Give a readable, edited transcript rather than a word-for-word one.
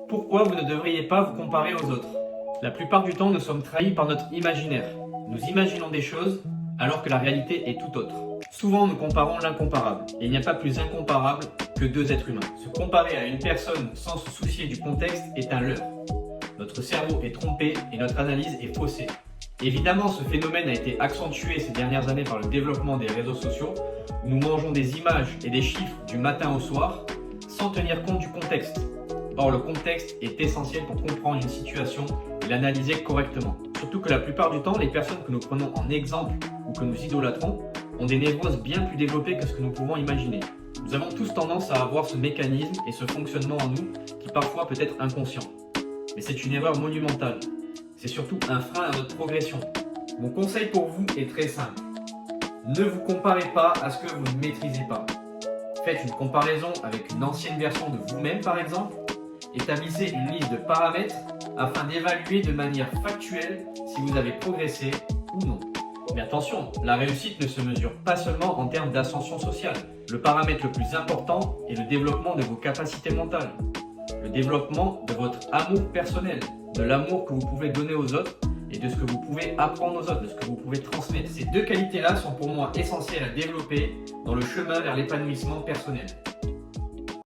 Pourquoi vous ne devriez pas vous comparer aux autres? La plupart du temps, nous sommes trahis par notre imaginaire. Nous imaginons des choses alors que la réalité est tout autre. Souvent, nous comparons l'incomparable. Et il n'y a pas plus incomparable que deux êtres humains. Se comparer à une personne sans se soucier du contexte est un leurre. Notre cerveau est trompé et notre analyse est faussée. Évidemment, ce phénomène a été accentué ces dernières années par le développement des réseaux sociaux, où nous mangeons des images et des chiffres du matin au soir, sans tenir compte du contexte. Or, le contexte est essentiel pour comprendre une situation et l'analyser correctement. Surtout que la plupart du temps, les personnes que nous prenons en exemple ou que nous idolâtrons ont des névroses bien plus développées que ce que nous pouvons imaginer. Nous avons tous tendance à avoir ce mécanisme et ce fonctionnement en nous qui parfois peut être inconscient. Mais c'est une erreur monumentale. C'est surtout un frein à notre progression. Mon conseil pour vous est très simple. Ne vous comparez pas à ce que vous ne maîtrisez pas. Faites une comparaison avec une ancienne version de vous-même par exemple. Établissez une liste de paramètres afin d'évaluer de manière factuelle si vous avez progressé ou non. Mais attention, la réussite ne se mesure pas seulement en termes d'ascension sociale. Le paramètre le plus important est le développement de vos capacités mentales, le développement de votre amour personnel, de l'amour que vous pouvez donner aux autres et de ce que vous pouvez apprendre aux autres, de ce que vous pouvez transmettre. Ces deux qualités-là sont pour moi essentielles à développer dans le chemin vers l'épanouissement personnel.